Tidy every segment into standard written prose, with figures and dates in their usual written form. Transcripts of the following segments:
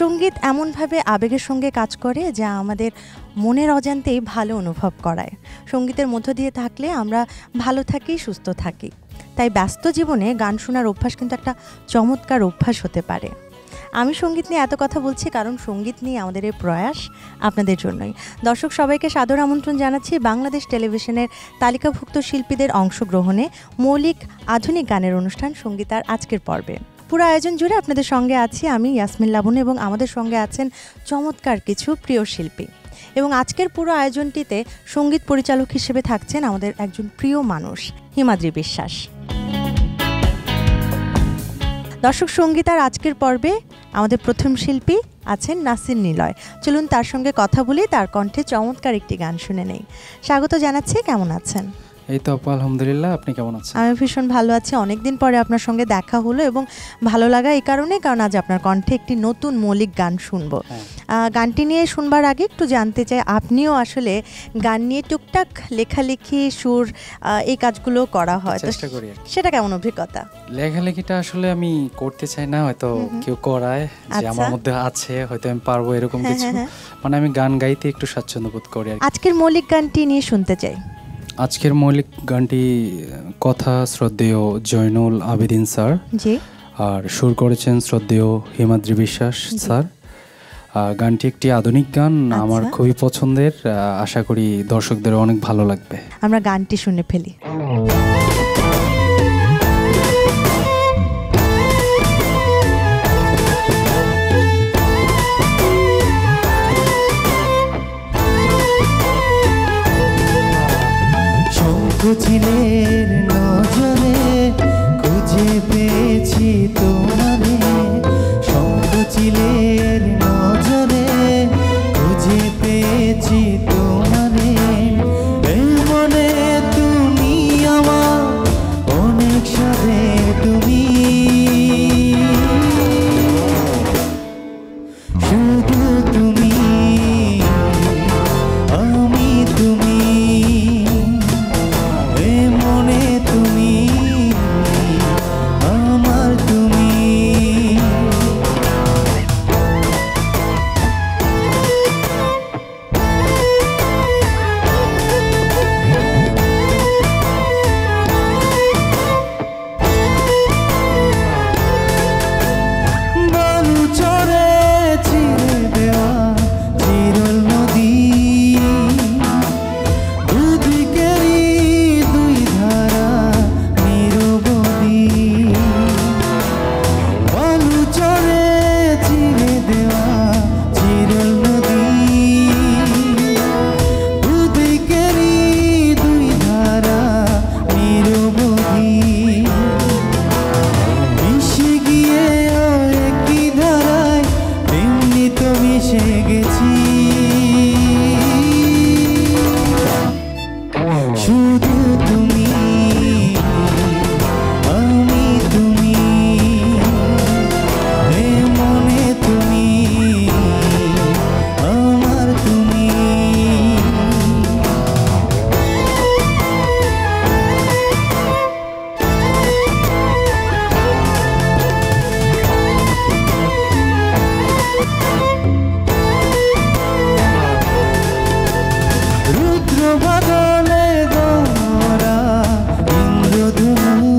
সঙ্গীত এমনভাবে আবেগের সঙ্গে কাজ করে যা আমাদের মনের অজান্তেই ভালো অনুভব করায়। সঙ্গীতের মধ্য দিয়ে থাকলে আমরা ভালো থাকি, সুস্থ থাকি। তাই ব্যস্ত জীবনে গান শোনার অভ্যাস কিন্তু একটা চমৎকার অভ্যাস হতে পারে। আমি সঙ্গীত নিয়ে এত কথা বলছি কারণ সঙ্গীত নিয়ে আমাদের এই প্রয়াস আপনাদের জন্যই। দর্শক সবাইকে সাদর আমন্ত্রণ জানাচ্ছি বাংলাদেশ টেলিভিশনের তালিকাভুক্ত শিল্পীদের অংশগ্রহণে মৌলিক আধুনিক গানের অনুষ্ঠান সঙ্গীতার আজকের পর্বে। পুরো আয়োজন জুড়ে আপনাদের সঙ্গে আছি আমি ইয়াসমিন লাবণী এবং আমাদের সঙ্গে আছেন চমৎকার কিছু প্রিয় শিল্পী। এবং আজকের পুরো আয়োজনটিতে সঙ্গীত পরিচালক হিসেবে থাকছেন আমাদের একজন প্রিয় মানুষ, হিমাদ্রি বিশ্বাস। দর্শক সঙ্গীতার আজকের পর্বে আমাদের প্রথম শিল্পী আছেন নাসির নিলয়। চলুন তার সঙ্গে কথা বলি, তার কণ্ঠে চমৎকার একটি গান শুনে নেই। স্বাগত জানাচ্ছি, কেমন আছেন? এই তো আপু, আলহামদুলিল্লাহ। আপনি কেমন আছেন? আমি ভীষণ ভালো আছি। অনেকদিন পরে আপনার সঙ্গে দেখা হলো এবং ভালো লাগা এই কারণে, কারণ আজ আপনার কণ্ঠে একটি নতুন মৌলিক গান শুনবো। গানটি নিয়ে শুনবার আগে একটু জানতে চাই, আপনিও আসলে গান নিয়ে টুকটাক লেখালেখি, সুর, এই কাজগুলো করা হয়, চেষ্টা করি। সেটা কেমন অভিজ্ঞতা? লেখালেখিটা আসলে আমি করতে চাই না, হয়তো কেউ করায়, যে আমার মধ্যে আছে, হয়তো আমি পারবো এরকম কিছু। মানে আমি গান গাইতে একটু স্বাচ্ছন্দ্য বোধ করি। আজকের মৌলিক গানটি নিয়ে শুনতে চাই। আজকের মৌলিক গানটি কথা শ্রদ্ধেয় জয়নুল আবেদিন স্যার, জি, আর সুর করেছেন শ্রদ্ধেয় হিমাদ্রি বিশ্বাস স্যার। গানটি একটি আধুনিক গান, আমার খুবই পছন্দের। আশা করি দর্শকদের অনেক ভালো লাগবে। আমরা গানটি শুনে ফেলি। কুচিলের নজরে খুঁজে পেয়েছি তোমারে, শঙ্কুচিলের নজরে খুঁজে পেয়েছি তোমারে। এই মনে তুমি আমার অনেক সাথে, তুমি শুধু তুমি, আমি তুমি, মনে তুমি, আমার তুমি। বালু চরে চিরে দেওয়া চিরল নদী, দুদিকেরই দুই ধারা নিরবধি। বালু চরে চিরে দেওয়া চিরল নদী, দুদিকেরই দুই ধারা নিরবধি। মিশে গিয়ে একই ধারায় তেমনি তো মিশে গেছি, শুধু তুমি, আমি তুমি, এ মনে তুমি, আমার তুমি। রুদ্র বাদলে গহরা ইন্দ্রধনু,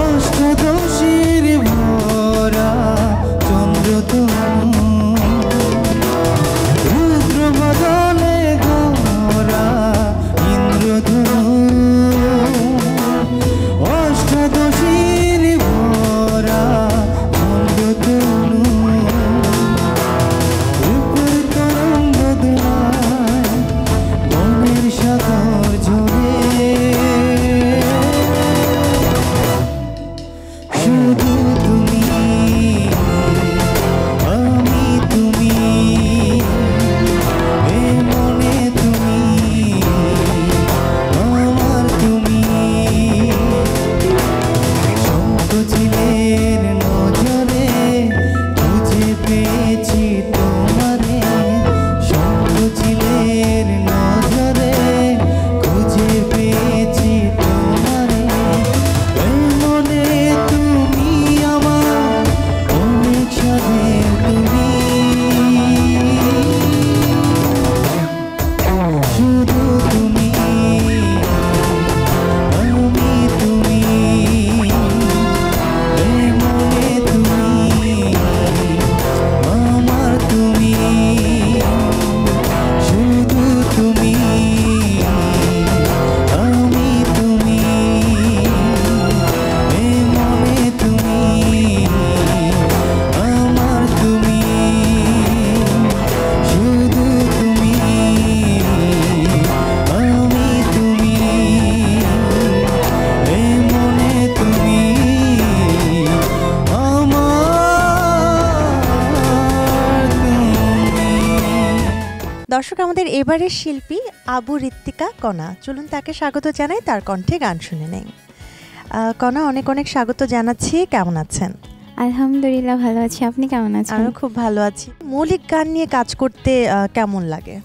অষ্টদশীর ভরা চন্দ্রতনু। রুদ্র বাদলে গহরা ইন্দ্রধনু, অষ্টদশীর ভরা চন্দ্রতনু। রূপের তরঙ্গ দোলায় দর্শক, আমাদের এবারের শিল্পী আবু ঋত্বিকা কণা, চলুন তাকে স্বাগত জানাই, তার কণ্ঠে গান শুনে নেই। কণা, অনেক অনেক স্বাগত জানাচ্ছি, কেমন আছেন? আলহামদুলিল্লাহ ভালো আছি, আপনি কেমন আছেন? আমিও খুব ভালো আছি। মৌলিক গান নিয়ে কাজ করতে কেমন লাগে?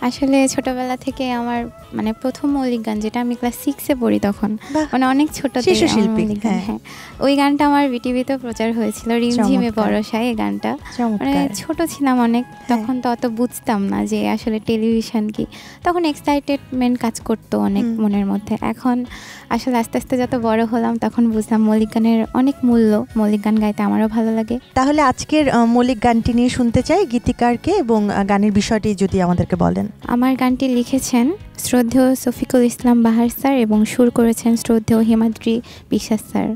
আসলে ছোটবেলা থেকে আমার মানে প্রথম মৌলিক গান, যেটা আমি ক্লাস 6-এ পড়ি তখন, মানে অনেক ছোট শিশু শিল্পী, হ্যাঁ, ওই গানটা আমার বিটিভিতে প্রচার হয়েছিল, রিমঝিমে বর্ষায়। এই গানটা মানে ছোট ছিলাম অনেক, তখন তো অত বুঝতাম না যে আসলে টেলিভিশন কি, তখন এক্সাইটেডমেন্ট কাজ করতো অনেক মনের মধ্যে। এখন আসলে আস্তে আস্তে যত বড় হলাম তখন বুঝলাম মৌলিক গানের অনেক মূল্য, মৌলিক গান গাইতে আমারও ভালো লাগে। তাহলে আজকের মৌলিক গানটি নিয়ে শুনতে চাই, গীতিকারকে এবং গানের বিষয়টি যদি আমাদেরকে বলেন। আমার গানটি লিখেছেন শ্রদ্ধেয় শফিকুল ইসলাম বাহার স্যার এবং সুর করেছেন শ্রদ্ধেয় হিমাদ্রি বিশ্বাস স্যার।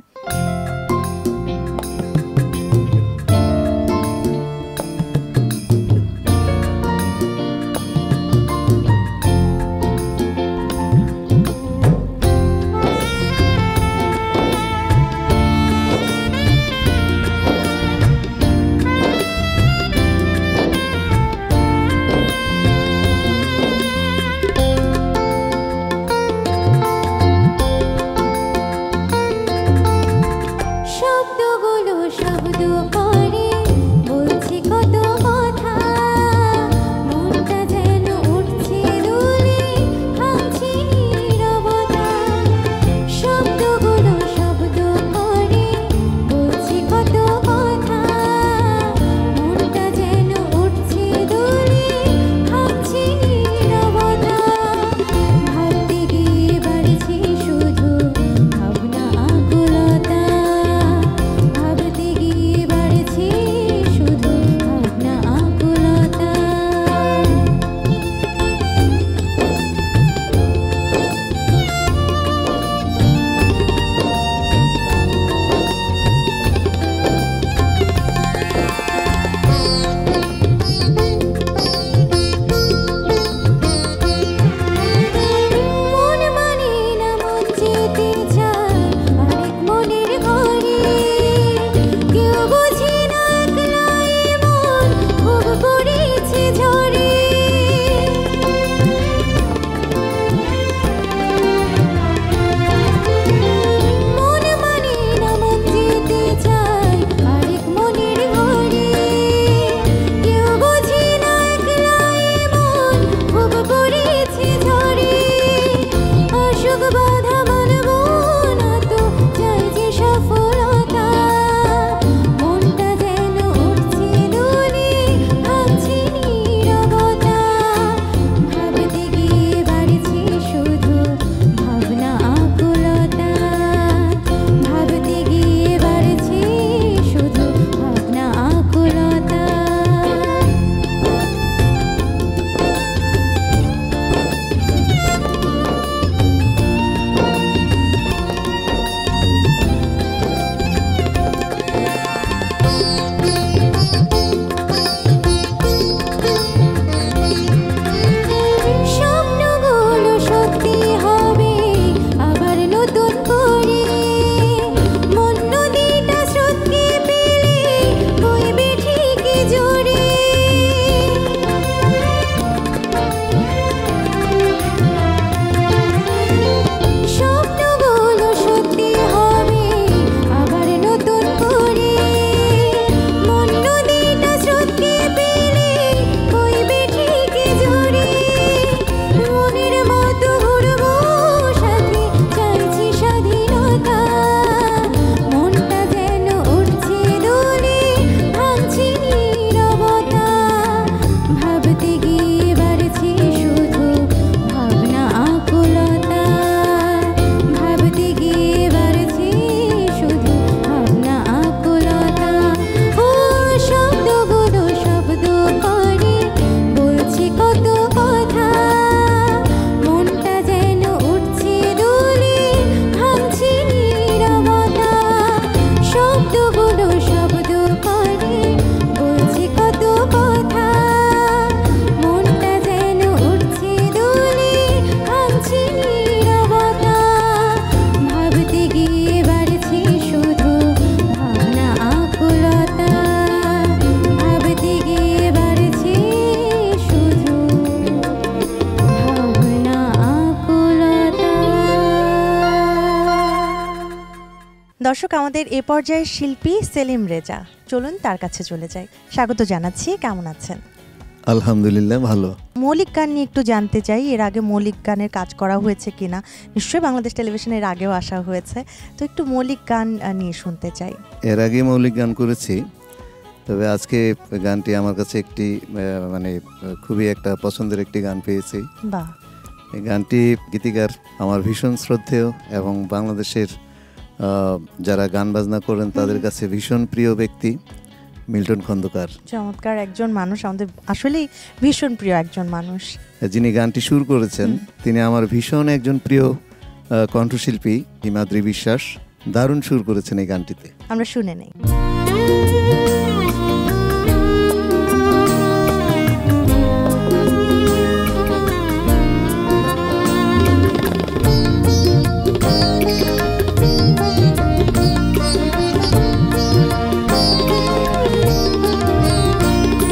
দর্শক, আমাদের এ পর্যায়ের শিল্পী সেলিম রেজা, চলুন তার কাছে চলে যাই। স্বাগত জানাচ্ছি, কেমন আছেন? আলহামদুলিল্লাহ, ভালো। মৌলিক গান নিয়ে একটু জানতে চাই, এর আগে মৌলিক গানের কাজ করা হয়েছে কিনা? নিশ্চয়ই বাংলাদেশ টেলিভিশনের আগেও আসা হয়েছে, তো একটু মৌলিক গান নিয়ে শুনতে চাই। এর আগে মৌলিক গান করেছি, তবে আজকে গানটি আমার কাছে একটি মানে খুবই একটা পছন্দের একটি গান পেয়েছি। বাহ। এই গানটি গীতিকার আমার ভীষণ শ্রদ্ধেয় এবং বাংলাদেশের যারা গান বাজনা করেন তাদের কাছে ভীষণ প্রিয় ব্যক্তি মিল্টন খন্দকার। চমৎকার একজন মানুষ, আমাদের আসলেই ভীষণ প্রিয় একজন মানুষ। যিনি গানটি সুর করেছেন তিনি আমার ভীষণ একজন প্রিয় কণ্ঠশিল্পী হিমাদ্রি বিশ্বাস। দারুণ সুর করেছেন এই গানটিতে, আমরা শুনে নেই।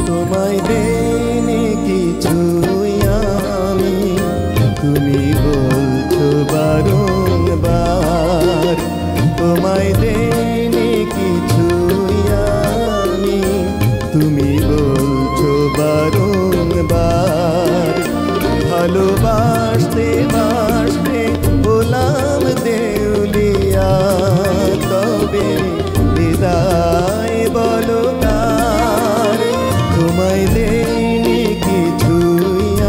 তোমায় দেনে কিছু আমি, তুমি বলছো বারংবার। তোমায় দেনে কিছু আমি, তুমি বলছো বারংবার। ভালোবাসতে বাসতে বললাম দেউলিয়া, তবে বিদায় বলো কার। তোমায় দেনি কিছু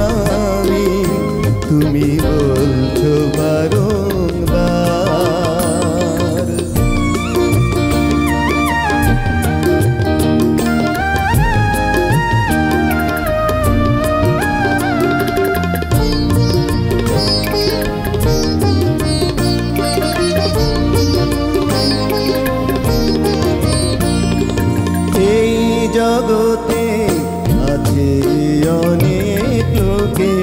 আমি, তুমি বলছো বারংবার। এই জগতে আছে অনেক লোকে,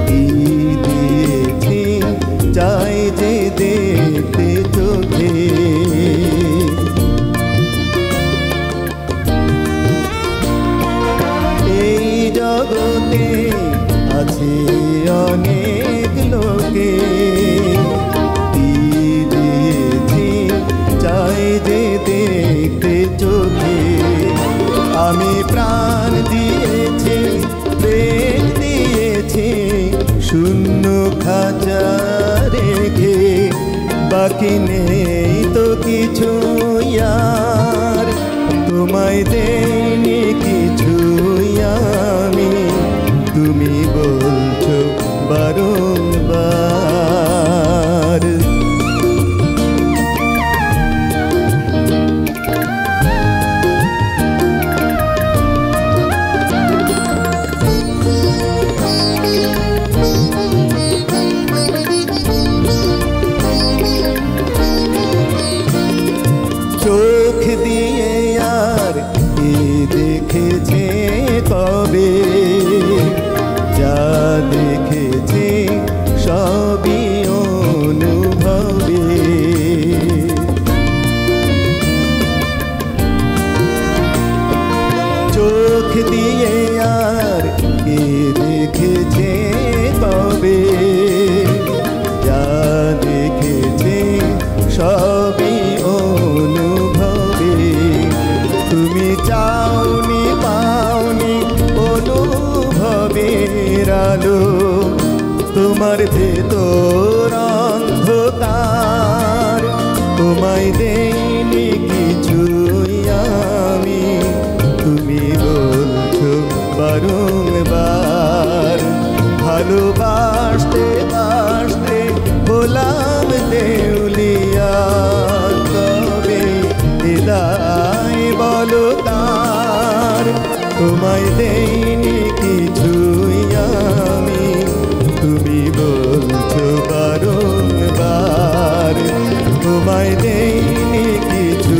কি দিয়েছি চাই যে দেখতে চোখে। এই জগতে আছে অনেক লোকে, কি দিয়েছি চাই যে দেখতে চোখে। আমি প্রাণ দিয়েছি, প্রেম দিয়েছি, শূন্য খাঁচা রেখে, বাকি নেই তো কিছু আর। তোমায় দেনি কিছু আমি, তুমি বলছো বারংবার। চোখ দিয়ে আর কি দেখেছে কবে, যা দেখেছে সবই অনুভবে। চোখ দিয়ে আর কি দেখেছে কবে, যা দেখেছে সবই অনুভবে। তুমি চাওনি পাওনি অনুভবের আলো, তোমার ভেতর অন্ধকার। তোমায় দেইনি কিছু আমি, তুমি বলছো বারংবার। ভালোবাসতে বাসতে বললাম দেউলিয়া, তবে বিদায় বলো কার। তোমায় দেইনি কিছু আমি, তুমি বলছো বারংবার। তোমায় দেইনি কিছু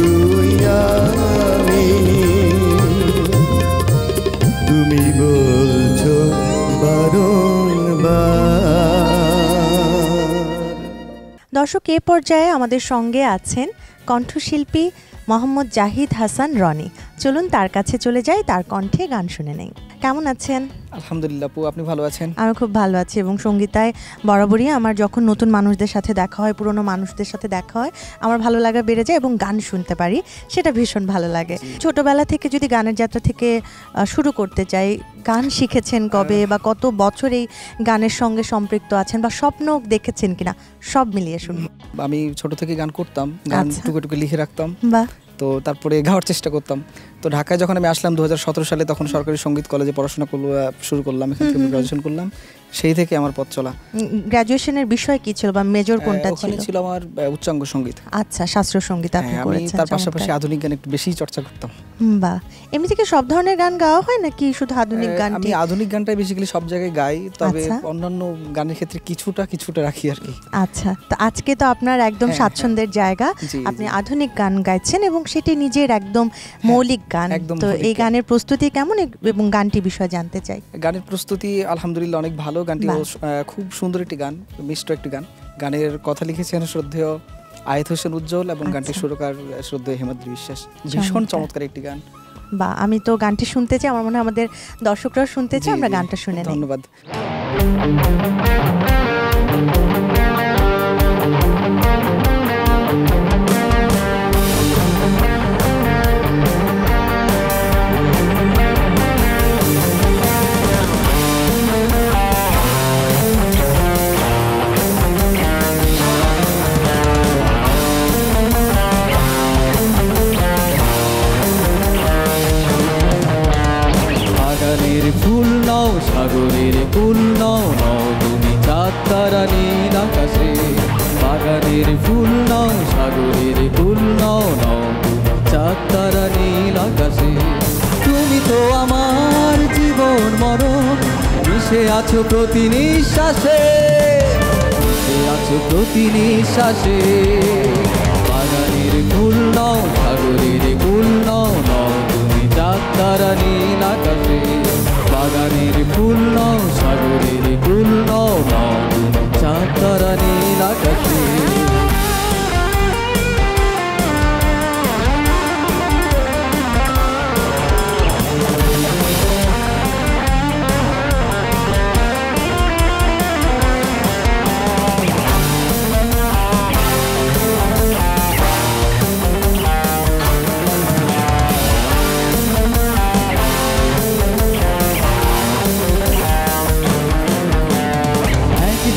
আমি, তুমি বলছো বারংবার। দর্শক, এ পর্যায়ে আমাদের সঙ্গে আছেন কণ্ঠশিল্পী মোহাম্মদ জাহিদ হাসান রনি। চলুন তার কাছে চলে যাই, তার কণ্ঠে গান শুনে নেই। কেমন আছেন? আলহামদুলিল্লাহ আপু, আপনি ভালো আছেন? আমি খুব ভালো আছি এবং সঙ্গীতায় বরাবরই আমার যখন নতুন মানুষদের সাথে দেখা হয়, পুরনো মানুষদের সাথে দেখা হয়, আমার ভালো লাগা বেড়ে যায় এবং গান শুনতে পারি, সেটা ভীষণ ভালো লাগে। ছোটবেলা থেকে যদি গানের যাত্রা থেকে শুরু করতে চাই, গান শিখেছেন কবে বা কত বছর এই গানের সঙ্গে সম্পৃক্ত আছেন বা স্বপ্ন দেখেছেন কিনা, সব মিলিয়ে শুনবো। আমি ছোট থেকে গান করতাম, গান টুকে টুকে লিখে রাখতাম, বাহ। তো তারপরে গাওয়ার চেষ্টা করতাম। তো ঢাকায় যখন আমি আসলাম 2017 সালে, তখন সরকারি সঙ্গীত কলেজে পড়াশোনা শুরু করলাম, এখান থেকে গ্রাজুয়েশন করলাম। সেই থেকে আমার পথ চলা। গ্রাজুয়েশনের বিষয় কি ছিল বা মেজর কোনটা ছিল? ওখানে ছিল আমার উচ্চাঙ্গ সঙ্গীত। আচ্ছা, শাস্ত্রীয় সঙ্গীত আপনি করেছেন। আমি তার পাশাপাশি আধুনিক গান একটু বেশি চর্চা করতাম। বাহ। এমনি থেকে সব ধরনের গান গাওয়া হয় নাকি শুধু আধুনিক গান? আমি আধুনিক গানটাই বেসিক্যালি সব জায়গায় গাই, তবে অন্যান্য গানের ক্ষেত্রে কিছুটা রাখি আর কি। আচ্ছা, তো আজকে তো আপনার একদম স্বাচ্ছন্দ্যের জায়গা, আপনি আধুনিক গান গাইছেন এবং সেটি নিজের একদম মৌলিক গান। তো এই গানের প্রস্তুতি কেমন এবং গানটি বিষয়ে জানতে চাই। গানের প্রস্তুতি আলহামদুলিল্লাহ অনেক ভালো। গানটি খুব সুন্দর একটি গান, মিষ্ট একটি গান। গানের কথা লিখেছেন শ্রদ্ধেয় আয়েত হোসেন উজ্জ্বল এবং গানটির সুরকার শ্রদ্ধেয় হিমাদ্রি বিশ্বাস। ভীষণ চমৎকার একটি গান। বা আমি তো গানটি শুনতে চাই, আমার মনে হয় আমাদের দর্শকরাও শুনতে চাই, আমরা গানটা শুনে নিই। ধন্যবাদ। ফুল নাও সাগরের কুল নাও, নাও তুমি চাঁদ তারা নীল আকাশে। বাগানের ফুল নাও সাগরের কুল নাও, নাও তুমি চাঁদ তারা নীল আকাশে। তুমি তো আমার জীবন মরণ, মিশে আছো প্রতি নিঃশ্বাসে, মিশে আছো প্রতি নিঃশ্বাসে। বাগানের ফুল নাও সাগরের কুল নাও, নাও তুমি চাঁদ তারা নীল আকাশে। বাগানের ফুল নাও সাগরের কুল নাও, নাও তুমি চাঁদ তারা নীল আকাশে।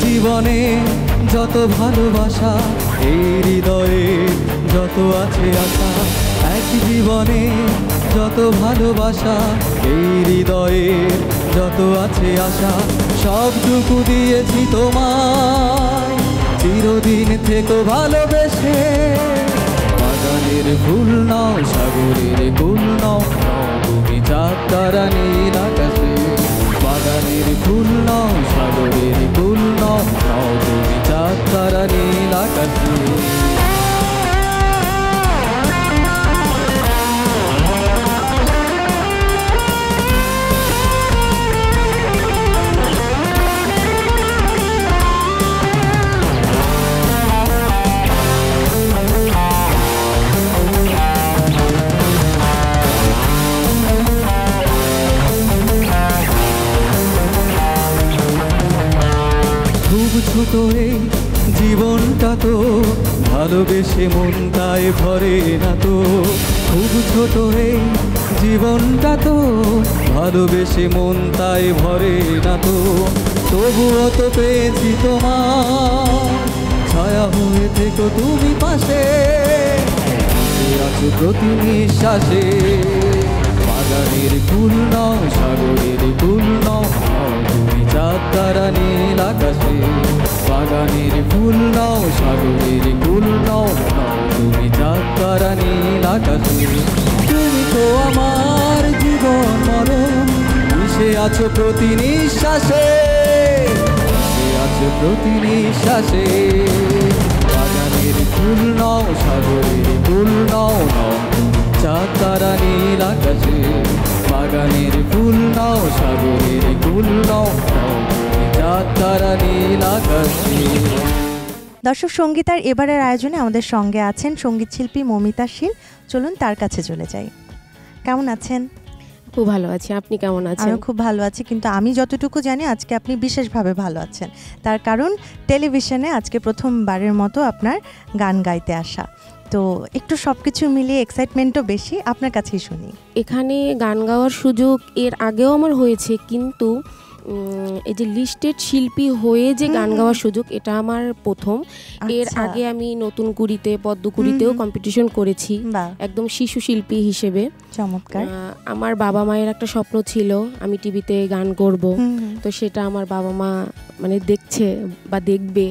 জীবনে যত ভালোবাসা, এই হৃদয়ে যত আছে আশা। এক জীবনে যত ভালোবাসা, এই হৃদয়ে যত আছে আশা। সবটুকু দিয়েছি তোমায়, চিরদিন থেকো ভালোবেসে। বাগানের ফুল নাও সাগরের কুল নাও, নাও তুমি চাঁদ তারা নীল আকাশে। বাগানের ফুল নাও সাগরের কুল নাও, নাও তুমি চাঁদ তারা নীল আকাশে। ছোট এই জীবনটা তো ভালোবেসে মনটায় ভরে না তো। খুব ছোট এই জীবনটা তো ভালোবেসে মনটায় ভরে না তো। তবুও তো পেয়েছি তোমার ছায়া হয়ে থেকো তুমি পাশে, আছো প্রতি নিঃশ্বাসে। বাগানের ফুল নাও সাগরের কুল নাও, তুমি চাঁদ তারা নীল আকাশে। বাগানের ফুল নাও সাগরের কুল নাও, তুমি চাঁদ তারা নীল আকাশে। তুমি তো আমার জীবন মরণ, মিশে আছো প্রতি নিঃশ্বাসে, মিশে আছো প্রতি নিঃশ্বাসে। বাগানের ফুল নাও সাগরের কুল নাও, নাও চাঁদ তারা নীল আকাশে। বাগানের ফুল নাও সাগরের কুল নাও, নাও চাঁদ তারা নীল আকাশে। দর্শক সঙ্গীতার এবারের আয়োজনে আমাদের সঙ্গে আছেন সঙ্গীত শিল্পী মমিতা শীল। চলুন তার কাছে চলে যাই। কেমন আছেন? খুব ভালো আছি, আপনি কেমন আছেন? আমি খুব ভালো আছি, কিন্তু আমি যতটুকু জানি আজকে আপনি বিশেষভাবে ভালো আছেন। তার কারণ টেলিভিশনে আজকে প্রথমবারের মতো আপনার গান গাইতে আসা, তো একটু সব কিছু মিলিয়ে এক্সাইটমেন্টও বেশি। আপনার কাছেই শুনি। এখানে গান গাওয়ার সুযোগ এর আগেও আমার হয়েছে, কিন্তু এই যে লিস্টেড শিল্পী হয়ে যে গান গাওয়ার সুযোগ, এটা আমার প্রথম। এর আগে আমি নতুন কুড়িতে, পদ্মকুড়িতেও কম্পিটিশন করেছি একদম শিশু শিল্পী হিসেবে। চমৎকার। আমার বাবা মায়ের একটা স্বপ্ন ছিল আমি টিভিতে গান করব, তো সেটা আমার বাবা মা মানে দেখছে বা দেখবে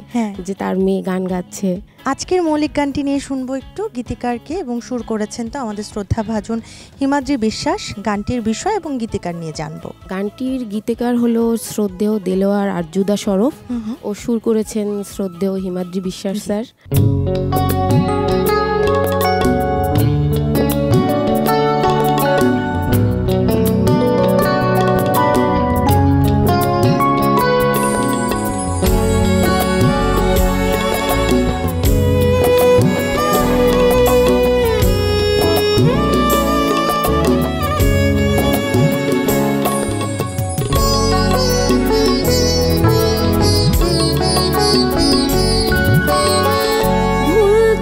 যে তার মেয়ে গান গাচ্ছে। আজকের মৌলিক গানটি নিয়ে শুনবো একটু গীতিকারকে, এবং সুর করেছেন তো আমাদের শ্রদ্ধাভাজন হিমাদ্রি বিশ্বাস। গানটির বিষয় এবং গীতিকার নিয়ে জানবো। গানটির গীতিকার হলো শ্রদ্ধেয় দেলোয়ার আরজুদা শরফ ও সুর করেছেন শ্রদ্ধেয় হিমাদ্রি বিশ্বাস স্যার। ভুল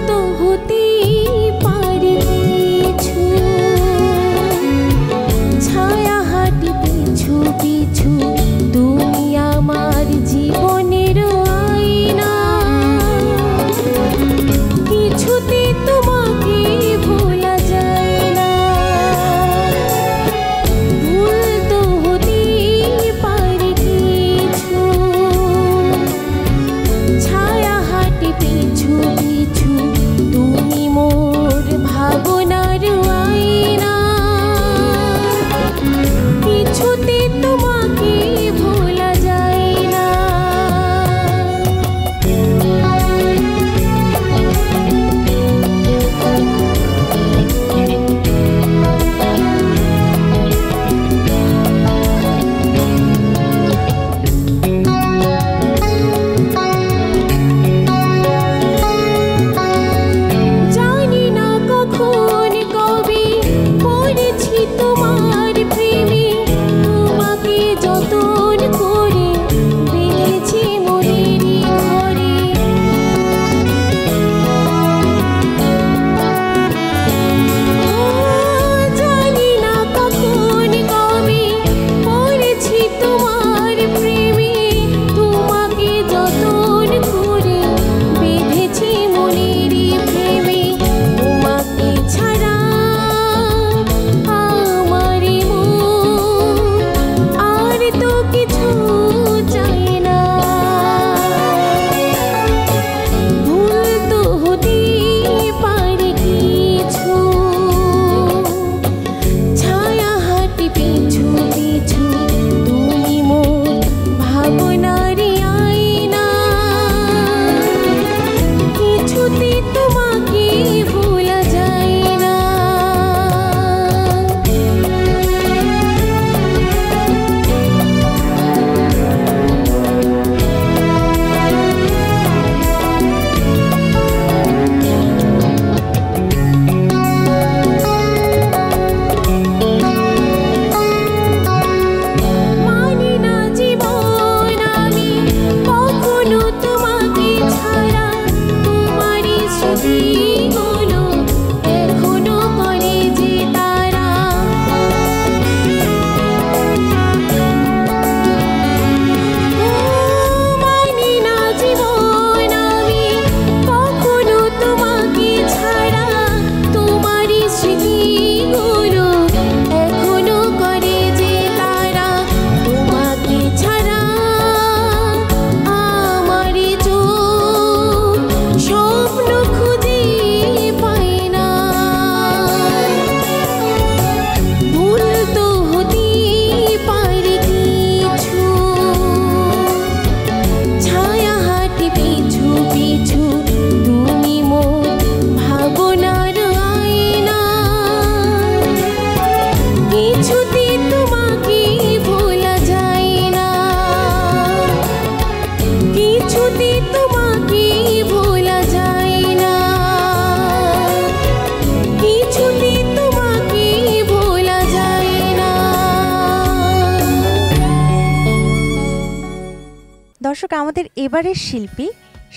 দর্শক, আমাদের এবারের শিল্পী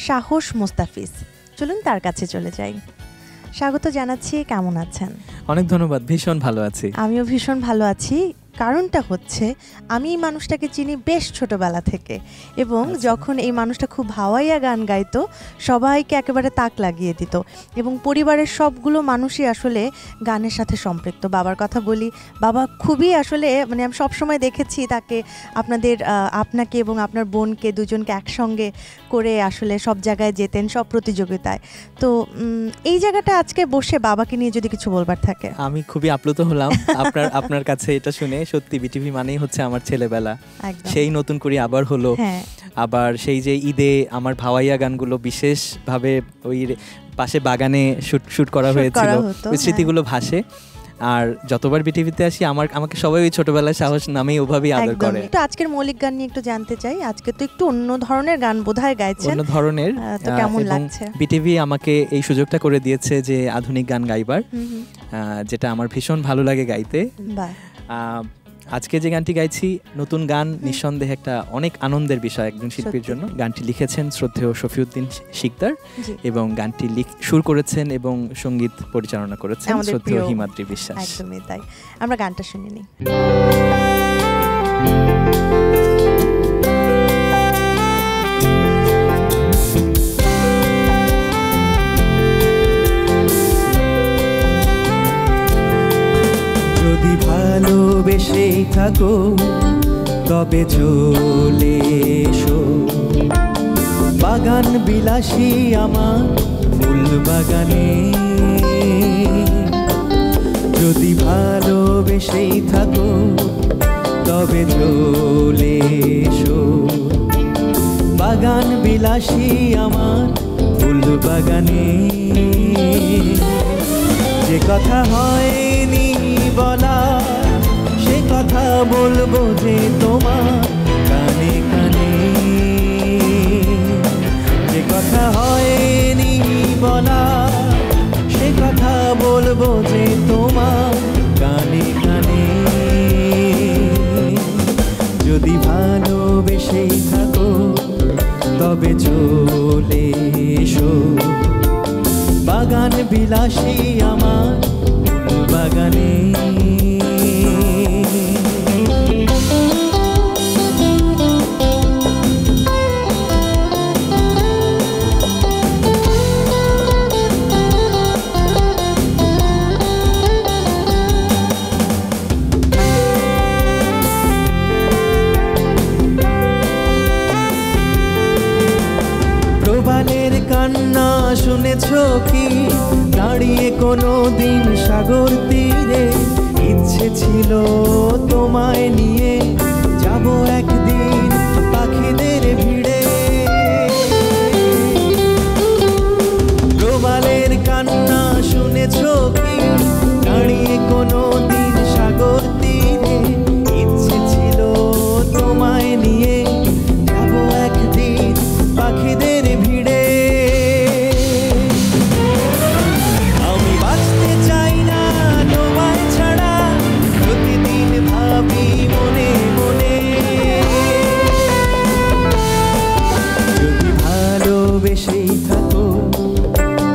সাহস মোস্তাফিজ, চলুন তার কাছে চলে যাই। স্বাগত জানাচ্ছি, কেমন আছেন? অনেক ধন্যবাদ, ভীষণ ভালো আছি। আমিও ভীষণ ভালো আছি। কারণটা হচ্ছে আমি এই মানুষটাকে চিনি বেশ ছোটবেলা থেকে, এবং যখন এই মানুষটা খুব ভাওয়াইয়া গান গাইতো সবাইকে একেবারে তাক লাগিয়ে দিত, এবং পরিবারের সবগুলো মানুষই আসলে গানের সাথে সম্পৃক্ত। বাবার কথা বলি, বাবা খুবই আসলে মানে আমি সবসময় দেখেছি তাকে আপনাকে এবং আপনার বোনকে দুজনকে একসঙ্গে করে আসলে সব জায়গায় যেতেন, সব প্রতিযোগিতায়। তো এই জায়গাটা আজকে বসে বাবাকে নিয়ে যদি কিছু বলবার থাকে। আমি খুবই আপ্লুত হলাম আপনার কাছে এটা শুনে। সত্যি বিটিভি মানেই হচ্ছে আমার ছেলেবেলা, সেই নতুন করে আবার হলো। আবার সেই যে ঈদে আমার ভাওয়াইয়া গানগুলো বিশেষভাবে ওই পাশে বাগানে শুট করা হয়েছিল, ওই স্মৃতিগুলো ভাসে। আর যতবার বিটিভিতে আসি আমাকে সবাই ওই ছোটবেলায় সাহস নামেই ওভাবেই আদর করে। তো আজকের মৌলিক গান নিয়ে একটু জানতে চাই। আজকে তো একটু অন্য ধরনের গান বোধহয় গাইছেন। অন্য ধরনের, তো কেমন লাগছে? বিটিভি আমাকে এই সুযোগটা করে দিয়েছে যে আধুনিক গান গাইবার, যেটা আমার ভীষণ ভালো লাগে গাইতে। আজকে যে গানটি গাইছি নতুন গান, নিঃসন্দেহে একটা অনেক আনন্দের বিষয় একজন শিল্পীর জন্য। গানটি লিখেছেন শ্রদ্ধেয় শফিউদ্দিন শিকদার, এবং গানটি সুর করেছেন এবং সঙ্গীত পরিচালনা করেছেন শ্রদ্ধেয় হিমাদ্রি বিশ্বাস। একদমই তাই, আমরা গানটা শুনে নিই। যদি ভালোবেসেই থাকো তবে চলে এসো, বাগান বিলাসী আমার ফুল বাগানে। যদি ভালোবেসেই থাকো তবে চলে এসো, বাগান বিলাসী আমার ফুল বাগানে। যে কথা হয়নি বলা সে কথা বলবো যে তোমার কানে কানে। যে কথা হয়নি বলা সে কথা বলবো যে তোমার কানে কানে। যদি ভালোবেসেই থাকো তবে চলে এসো, বাগান বিলাসী আমার বাগানে। প্রবালের কান্না শুনেছ কি দাঁড়িয়ে কোনো দিন সাগর তীরে? ইচ্ছে ছিল তোমায় নিয়ে যাব একদিন পাখিদের ভিড়ে। প্রবালের কান্না শুনেছ কি দাঁড়িয়ে কোনো দিন সাগর তীরে? ইচ্ছে ছিল তোমায় নিয়ে যাব একদিন পাখিদের ভিড়ে। আমি বাঁচতে চাই না তোমায় ছাড়া, প্রতিদিন ভাবি মনে মনে। যদি ভালোবেসেই থাকো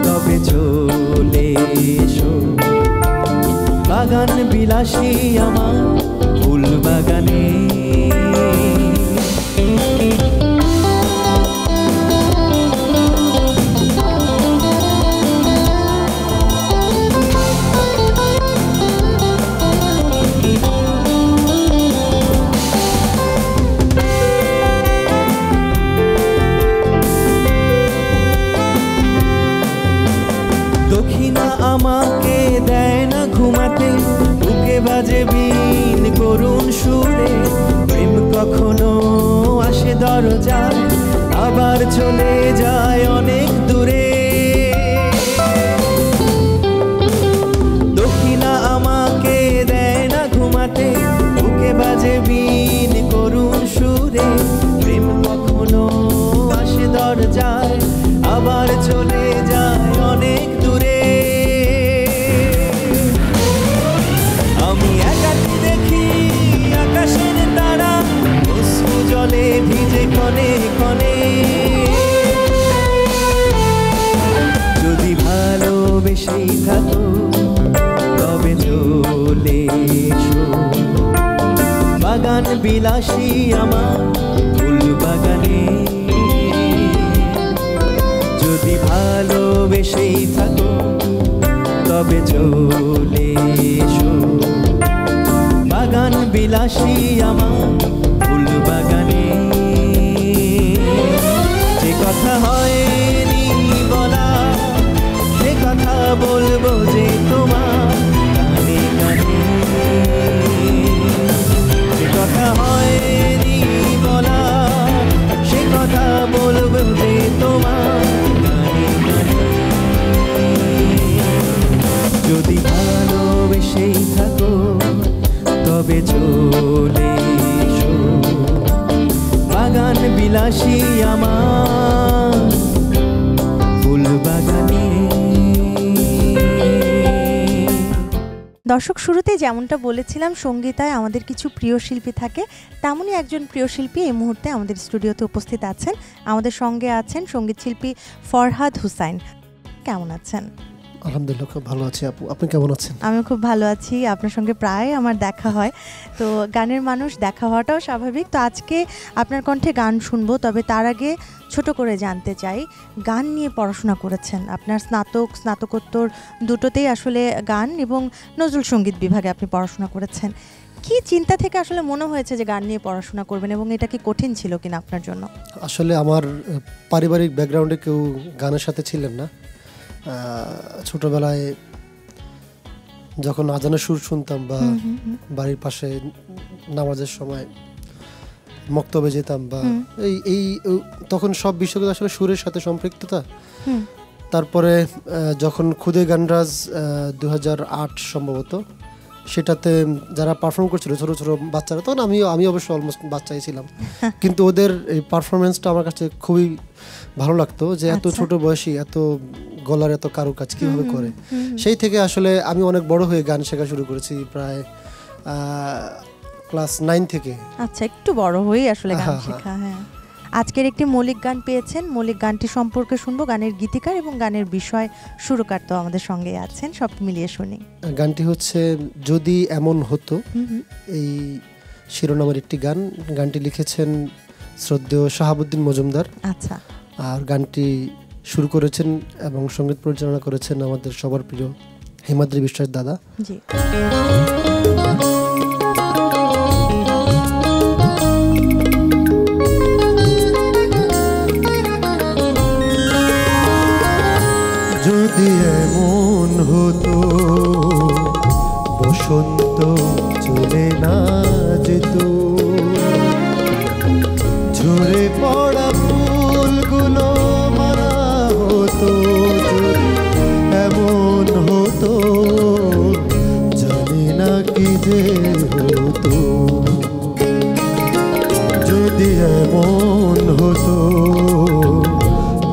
তবে চলে এসো, বাগান বিলাসী আমার ফুল বাগানে। দক্ষিণা আমাকে দেয় না ঘুমাতে, বুকে বাজে বিন করুণ সুরে। প্রেম কখনো আসে দরজায় আবার চলে যায় অনেক দূরে। দক্ষিণা আমাকে দেয় না ঘুমাতে, বুকে বাজে বিন করুণ সুরে। প্রেম কখনো আসে দরজায় আবার চলে যায় অনেক দূরে। আমি একাকি দেখি আকাশের তারা, অশ্রু জলে ভিজে ক্ষণে ক্ষণে। বাগান বিলাসী আমার ফুল বাগানে। যদি ভালোবেসেই থাকো তবে চলে এসো বাগান বিলাসী আমার ফুল বাগানে। যে কথা হয়নি বলা সে কথা বলবো যে তোমার গানে গানে। যে কথা হয়নি বলা সে কথা বলবো যে তোমার গানে গানে। যদি ভালোবেসেই থাকো তবে চলে এসো বাগান বিলাসী আমার ফুল বাগানে। দর্শক, শুরুতে যেমনটা বলেছিলাম সঙ্গীতায় আমাদের কিছু প্রিয় শিল্পী থাকে, তেমনই একজন প্রিয় শিল্পী এই মুহূর্তে আমাদের স্টুডিওতে উপস্থিত আছেন। আমাদের সঙ্গে আছেন সঙ্গীত শিল্পী ফরহাদ হুসাইন। কেমন আছেন? আলহামদুলিল্লাহ, খুব ভালো আছি আপু, আপনি কেমন আছেন? আমি খুব ভালো আছি। আপনার সঙ্গে প্রায় আমার দেখা হয়, তো গানের মানুষ, দেখা হওয়াটাও স্বাভাবিক। তো আজকে আপনার কণ্ঠে গান শুনবো, তবে তার আগে ছোট করে জানতে চাই, গান নিয়ে পড়াশোনা করেছেন, আপনার স্নাতকোত্তর দুটোতেই আসলে গান এবং নজরুল সঙ্গীত বিভাগে আপনি পড়াশোনা করেছেন। কি চিন্তা থেকে আসলে মনে হয়েছে যে গান নিয়ে পড়াশোনা করবেন, এবং এটা কি কঠিন ছিল কিনা আপনার জন্য? আসলে আমার পারিবারিক ব্যাকগ্রাউন্ডে কেউ গানের সাথে ছিলেন না। ছোটবেলায় যখন আজানের সুর শুনতাম বা বাড়ির পাশে নামাজের সময় মক্তবে যেতাম, বা এই তখন সব বিষয়গুলো আসলে সুরের সাথে সম্পৃক্ততা। তারপরে যখন খুদে গানরাজ 2008 সম্ভবত, সেটাতে যারা পারফর্ম করছিল ছোট ছোট বাচ্চারা, তখন আমি অবশ্য অলমোস্ট বাচ্চাই ছিলাম, কিন্তু ওদের এই পারফরমেন্সটা আমার কাছে খুবই ভালো লাগতো, যে এত ছোট বয়সী এত গলার এত কারুকাজ কিভাবে করে। সেই থেকে আসলে আমি অনেক বড় হয়ে গান শেখা শুরু করেছি, প্রায় ক্লাস 9 থেকে। আচ্ছা, একটু বড় হয়ে আসলে গান শেখা। হ্যাঁ, আজকের একটি মৌলিক গান পেয়েছেন, মৌলিক গানটি সম্পর্কে শুনবো, গানের গীতিকার এবং গানের বিষয় সুরকার তো আমাদের সঙ্গে আছেন, সব মিলিয়ে শুনি। গানটি হচ্ছে যদি এমন হতো, এই শিরোনামের একটি গান। গানটি লিখেছেন শ্রদ্ধেয় শাহাবুদ্দিন মজুমদার। আচ্ছা। আর গানটি শুরু করেছেন এবং সঙ্গীত পরিচালনা করেছেন আমাদের সবার প্রিয় হিমাদ্রি বিশ্বাস দাদা। জি। যদি এমন হতো বসন্ত চলে না যেত, ঝরে পড়া ফুলগুলো মারা হতো, এমন হতো জানি না কি যে হতো। যদি এমন হতো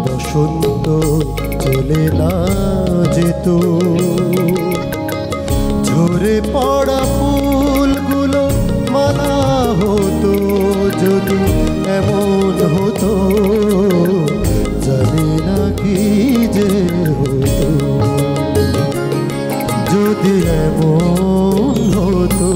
বসন্ত চলে না যেত, ঝরে পড়া ফুলগুলো মালা হতো, যদি এমন হতো জানি না কি যে হতো। যদি এমন হতো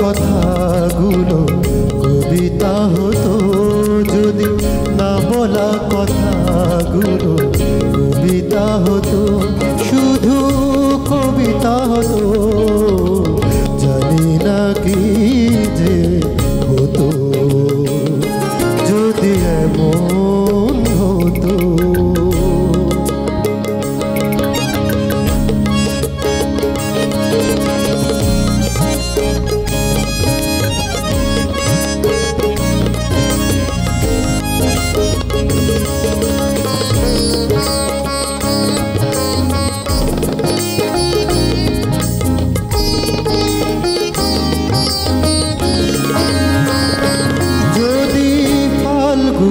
কথাগুলো কবিতা হতো, যদি না বলা কথাগুলো কবিতা হতো, শুধু কবিতা হতো, জানি না কি যে হতো।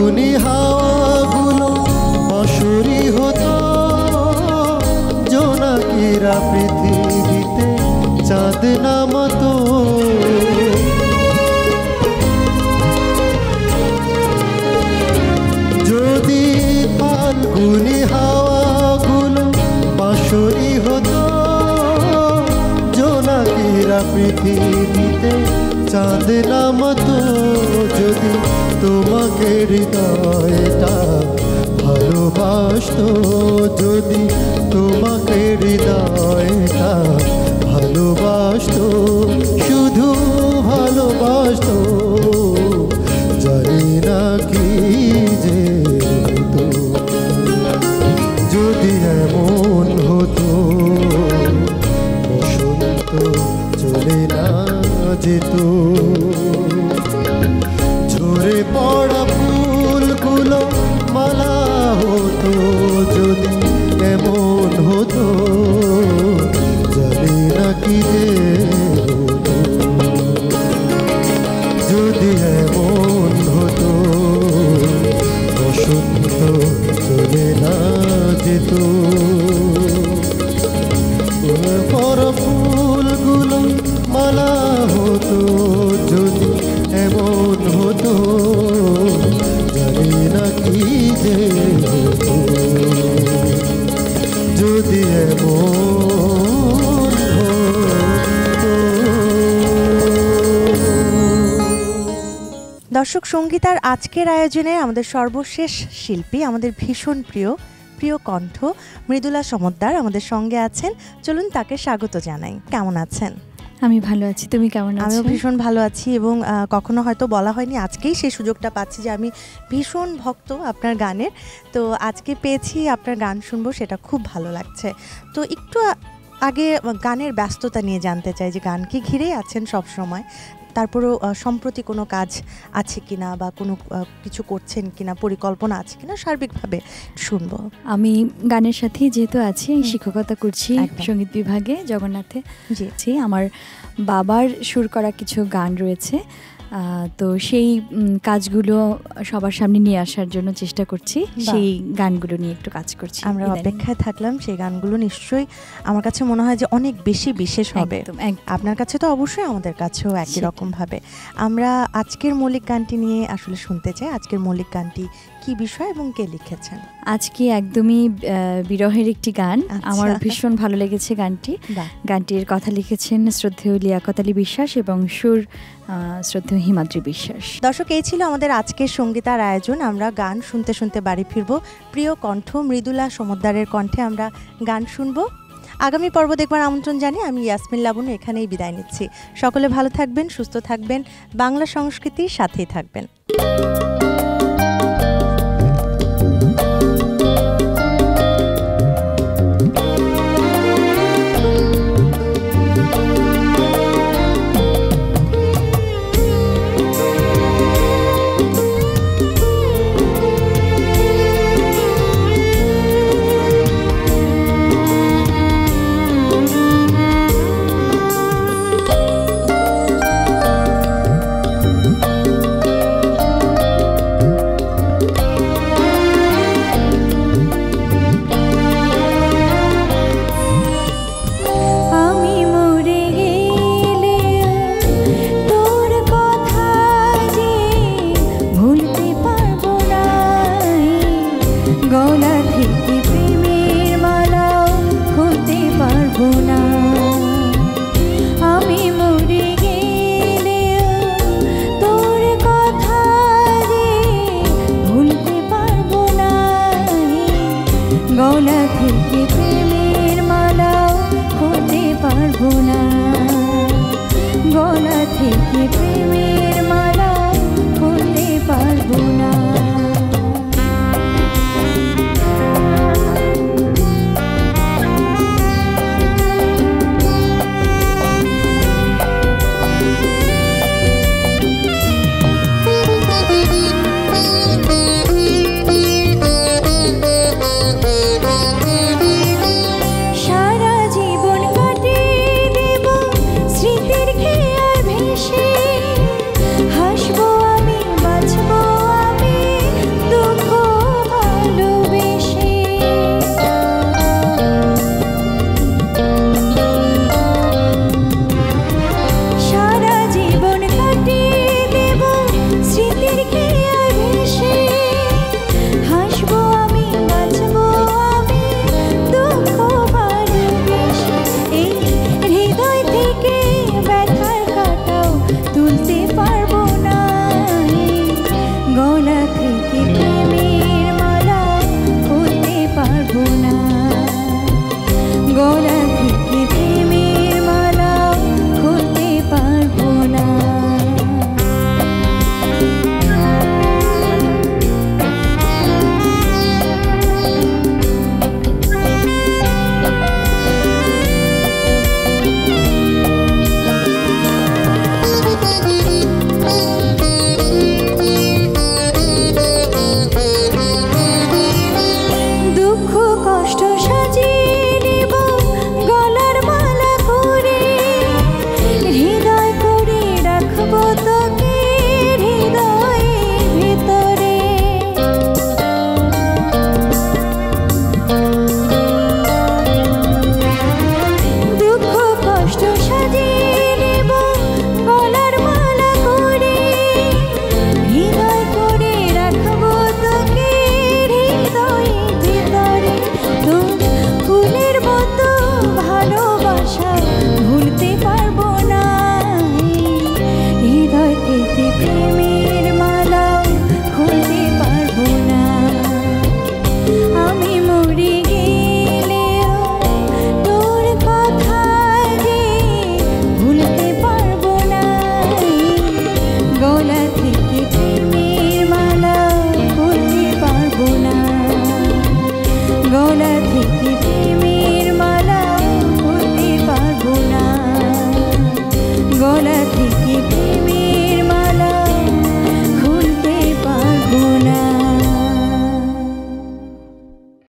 ফাল্গুনি হাওয়াগুলো বাঁশরি হতো, জোনাকিরা পৃথিবীতে চাঁদ নামাতো। যদি ফাল্গুনি হাওয়াগুলো বাঁশরি হতো, জোনাকিরা পৃথিবীতে চাঁদ নামাতো। যদি তোমাকে হৃদয়টা ভালোবাসতো, যদি তোমাকে হৃদয়টা ভালোবাসতো, শুধু ভালোবাসতো, জানি না কি যে হতো। যদি এমন হতো বসন্ত চলে না যেত, ঝরে পড়া ফুলগুলো মালা হতো। যদি এমন হতো, জানি না কি যে হতো। যদি এমন হতো বসন্ত চলে না যেত, পড়া ফুলগুলো মালা হতো। যদি এমন হতো, জানি না কি যে হতো। যদি এমন দর্শক, সঙ্গীতার আজকের আয়োজনে আমাদের সর্বশেষ শিল্পী, আমাদের ভীষণ প্রিয় কণ্ঠ মৃদুলা সমদ্দার আমাদের সঙ্গে আছেন। চলুন তাকে স্বাগত জানাই। কেমন আছেন? আমি ভালো আছি, তুমি কেমন আছো? আমিও ভীষণ ভালো আছি, এবং কখনো হয়তো বলা হয়নি, আজকেই সেই সুযোগটা পাচ্ছি যে আমি ভীষণ ভক্ত আপনার গানের। তো আজকে পেয়েছি, আপনার গান শুনবো, সেটা খুব ভালো লাগছে। তো একটু আগে গানের ব্যস্ততা নিয়ে জানতে চাই যে গানকে ঘিরেই আছেন সব সময়, তারপরেও সম্প্রতি কোনো কাজ আছে কিনা বা কোনো কিছু করছেন কিনা, পরিকল্পনা আছে কিনা, সার্বিকভাবে শুনবো। আমি গানের সাথেই যেহেতু আছি, শিক্ষকতা করছি সঙ্গীত বিভাগে জগন্নাথে। জি, আমার বাবার সুর করা কিছু গান রয়েছে, তো সেই কাজগুলো সবার সামনে নিয়ে আসার জন্য চেষ্টা করছি। সেই গানগুলো নিয়ে একটু কাজ করছি। আমরা অপেক্ষায় থাকলাম। সেই গানগুলো নিশ্চয়ই আমার কাছে মনে হয় যে অনেক বেশি বিশেষ হবে। আপনার কাছে তো অবশ্যই, আমাদের কাছেও একই রকম ভাবে। আমরা আজকের মৌলিক গানটি নিয়ে আসলে শুনতে চাই। আজকের মৌলিক গানটি কি বিষয় এবং কে লিখেছেন? আজকে একদমই বিরহের একটি গান। আমার ভীষণ ভালো লেগেছে গানটি। গানটির কথা লিখেছেন শ্রদ্ধেয় লিয়াকত আলী বিশ্বাস এবং সুর শ্রদ্ধেয় হিমাদ্রি বিশ্বাস। দর্শক, এই ছিল আমাদের আজকের সঙ্গীতার আয়োজন। আমরা গান শুনতে শুনতে বাড়ি ফিরবো। প্রিয় কণ্ঠ মৃদুলা সমদ্দারের কণ্ঠে আমরা গান শুনবো। আগামী পর্ব দেখবার আমন্ত্রণ জানিয়ে আমি ইয়াসমিন লাবণ্য এখানেই বিদায় নিচ্ছি। সকলে ভালো থাকবেন, সুস্থ থাকবেন, বাংলা সংস্কৃতির সাথেই থাকবেন। থেকে প্রেমের মালা খুলতে পারবো না, গলা